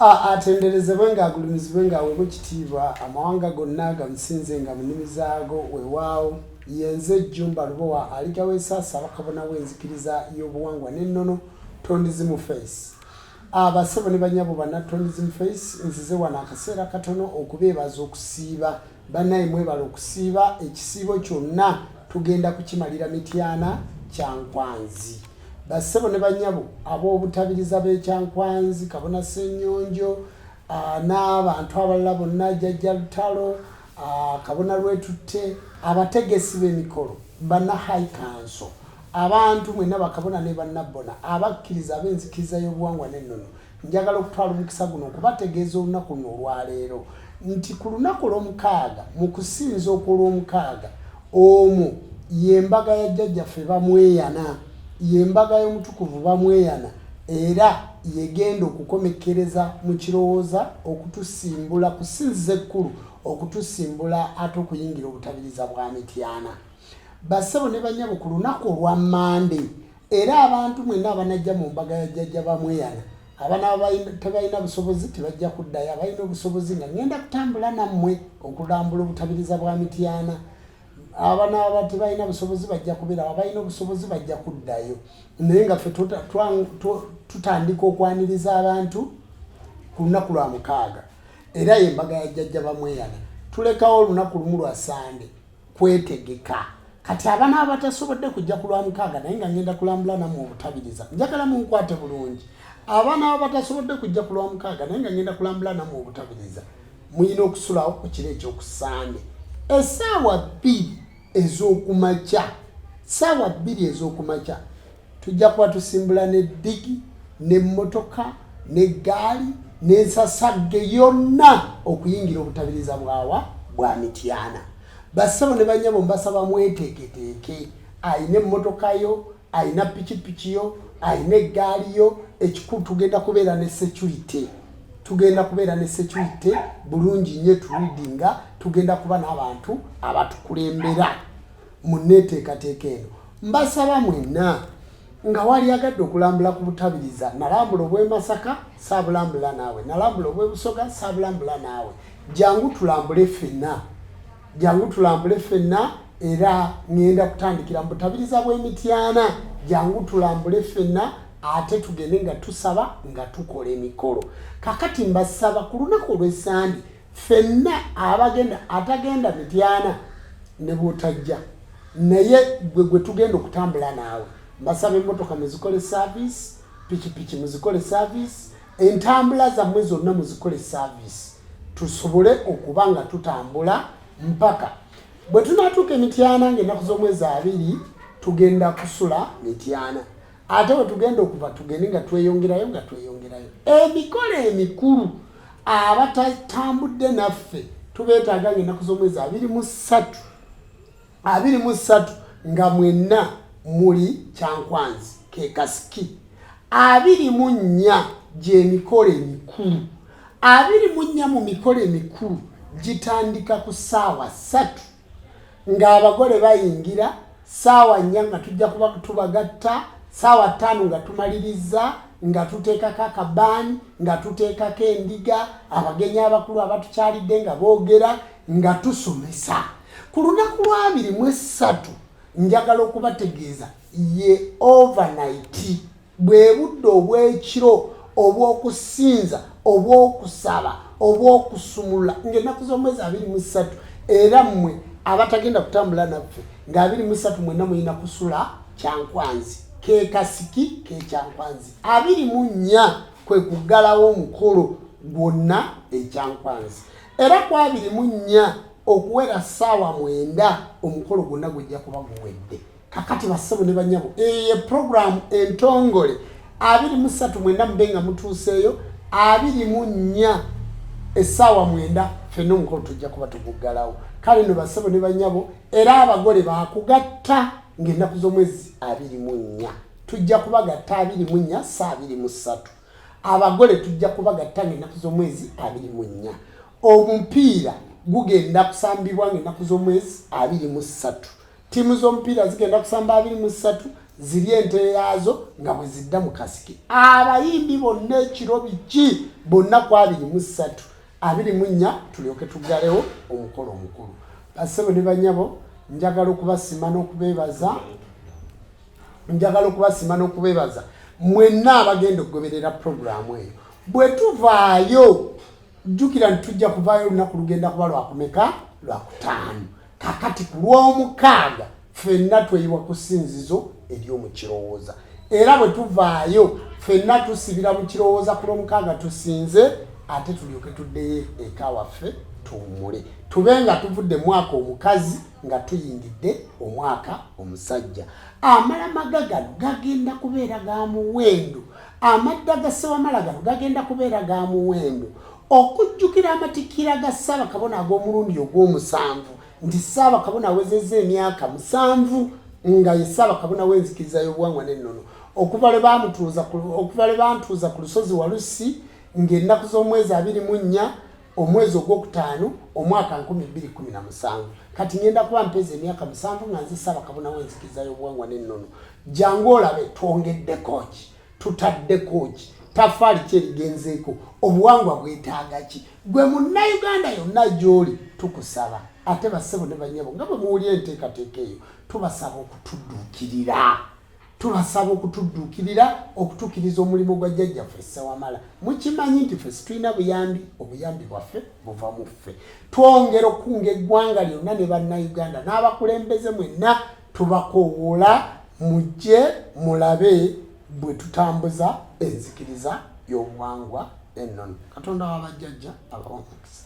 atenderezebwe ng'agulumizibwe ng'aweebwa ekitiibwa amawanga gonna gamusinze nga mu nnimi zaago weewaawo yenze Jjumba Lubowa aligaweesa Ssaabakabona w'enzikiriza y'obuwangwa n'ennono Tondizimu Face. Abasebo ne banyabo bana Tondizimu Face nzize wano akaseera katono okubeebaza okusiiba bannaye mwebala okusiiba ekisiibo kyonna tugenda kukimalira Mityana Kyankwanzi. Basebo ne banyabo ab'obutabiriza b'Ekyankwanzi Kabona Ssenyonjo n'abantu abalala bonna Jjajja Lutalo Kabona Lwetutte abategesi b'emikolo banna High Council abantu mwenna bakabona ne bannabona abakkiriza ab'enzikiriza y'obuwangwa n'ennono njagala okutwala omukisa guno okubategeeza olunaku luno olwaleero nti ku lunaku olw'omukaaga mu kusinza okw'olw'omukaaga omwo y'embaga ya jjajjaffe bamweyana y'embaga y'omutukuvu bamweyana era yegenda okukomekkereza mu kirowooza okutusimbula kusinziza ekkulu okutusimbula ate okuyingira obutabiriza bwa Mityana. Basebo ne banyabo ku lunaku olwa Mande era abantu mwenna abanajja mu mbaga ya jjajja bamweyana abana tebalina busobozi tebajja kuddayo abalina obusobozi nga ngenda kutambula nammwe okulambula obutabiriza bwa Mityana. Abana abati balina busobozi bajja kubeera abalina obusobozi bajja kuddayo naye nga ffe tutandika okwaniriza abantu ku lunaku lwa mukaaga era y'embaga ya jjajja bamweyana tulekawo olunaku lumu lwa Sande kwetegeka kati abana abatasobodde kujja ku lwa mukaaga naye nga ngenda kulambula nammwe obutabiriza njagala munkwate bulungi abana abatasobodde kujja ku lwa mukaaga naye nga ngenda kulambula nammwe obutabiriza muyina okusulawo ku kiro ekyokusande essaawa 2 ez'okumakya ssaawa 2 ez'okumakya tujja kuba tusimbula n'eddigi n'emmotoka n'eggaali n'ensasagge yonna okuyingira obutabiriza bwa Mityana. Basebo ne banyabo mbasaba mweteeketeeke ayina emmotoka yo ayina pikipiki yo ayina eggaali yo ekikulu tugenda kubeera ne security bulungi nnyo tulidinga tugenda kuba n'abantu abatukulembera mu nneeteekateeka eno. Mbasaba mwenna nga wali agadde okulambula ku butabiriza nalambula obw'e Masaka saabulambula naawe nalambula obw'e Busoga saabulambula naawe jangu tulambule ffenna era ngenda kutandikira mu butabiriza bw'e Mityana jangu tulambule ffenna ate tugende nga tusaba nga tukola emikolo. Kakati mbasaba ku lunaku olw'Essande ffenna atagenda Mityana ne bw'otajja naye gwe tugenda okutambula naawe mbasaba emmotoka muzikole service pikipiki muzikole service entambula zammwe zonna muzikole service tusobole okuba nga tutambula mpaka bwe tunaatuuka Mityana ng'ennaku z'omwezi 2 tugenda kusula Mityana ate bwe tugenda okuva tugende nga tweyongerayo emikolo emikulu abatatambudde naffe tubeetaaga ng'ennaku z'omwezi 23 nga mwenna muli Kyankwanzi ke Kasiki 24 gy'emikolo emikulu 24 mu mikolo emikulu gitandika ku ssaawa 3 ng'abagole bayingira ssaawa 4 nga tujja kuba tubagatta ssaawa 5 nga tumaliriza nga tuteekako akabaani nga tuteekako endiga abagenyi abakulu abatukyalidde nga boogera nga tusomesa ku lunaku lwa 23 njagala okubategeeza ye overnight bwe budde obw'ekiro obw'okusinza obw'okusaba obw'okusumula ng'ennaku z'omwezi 23 era mmwe abatagenda kutambula naffe nga 23 mwenna muyina kusula Kyankwanzi ke Kasiki ke Kyankwanzi 24 kwe kuggalawo omukolo gwonna Ekyankwanzi era ku 24 okuwera ssaawa 9 omukolo gwonna gujja kuba guwedde. Kakati basebo ne banyabo eye program entongole 23 mwenna mube nga mutuuseeyo 24 essaawa 9 ffenna omukolo tujja kuba tuguggalawo. Kale no basebo ne banyabo era abagole baakugatta ng'ennaku z'omwezi 24 tujja kubagatta 24 saa 23 abagole tujja kubagatta ng'ennaku z'omwezi 24 omupiira gugenda kusambibwa ng'ennaku z'omwezi 23 tiimu z'omupiira zigenda kusamba 23 ziri ente yaazo nga bwe zidda mu kasiki. Abayimbi bonna ekiro biki bonna ku 23 24 tulyoke tuggalewo omukolo omukulu. Bassebo ne banyabo njagala okubasima n'okubeebaza mwenna abagenda okugoberera puroguramu eyo. Bwe tuvaayo jjukira ntujja kuvaayo olunaku lugenda kuba lwakumeka lwakutaano. Kakati ku lw'omukaaga ffenna tweyiwa ku ssinzizo ery'omu kirowooza. Era bwe tuvaayo ffenna tusibira mu kirowooza ku lw'omukaaga tusinze ate tulyoke tuddeyo eka waffe tuwummule. Tube nga tuvudde mwaka omukazi nga tuyingidde omwaka omusajja. Amalamaga gano gagenda kubeera ga muwendo. Amadda ga Ssewamala gano gagenda kubeera ga muwendo. Okujjukira amatikkira ga Ssaabakabona ag'omulundi ogw'omusanvu nti Ssaabakabona awezezza emyaka 7 nga ye Ssaabakabona w'enzikiriza y'obuwangwa n'ennono. Okuva lwe bantuuza ku lusozi Walusi ng'ennaku z'omwezi 24 omwezi ogwokutaano omwaka 2017. Kati ngenda kuba mpeza emyaka 7 nga nze Ssaabakabona w'enzikiriza y'obuwangwa n'ennono. Jangu olabe twongeddeko ki, tutaddeko ki, tafaali ki erigenzeeko, obuwangwa bwetaaga ki? Gwe munnayuganda yonna gy'oli tukusaba. Ate bassebo ne banyabo nga bwe muwulira enteekateeka eyo tubasaba okutudduukirira okutuukiriza omulimu gwa jjajjaffe Ssewamala. Mukimanyi nti ffe situlina obuyambi bwaffe buva mu ffe. Twongera okunga eggwanga lyonna ne bannayuganda n'abakulembeze mwenna tubakoowoola mujje mulabe bwe tutambuza enzikiriza y'obuwangwa ennono. Katonda w'abajjajja abawa omukisa.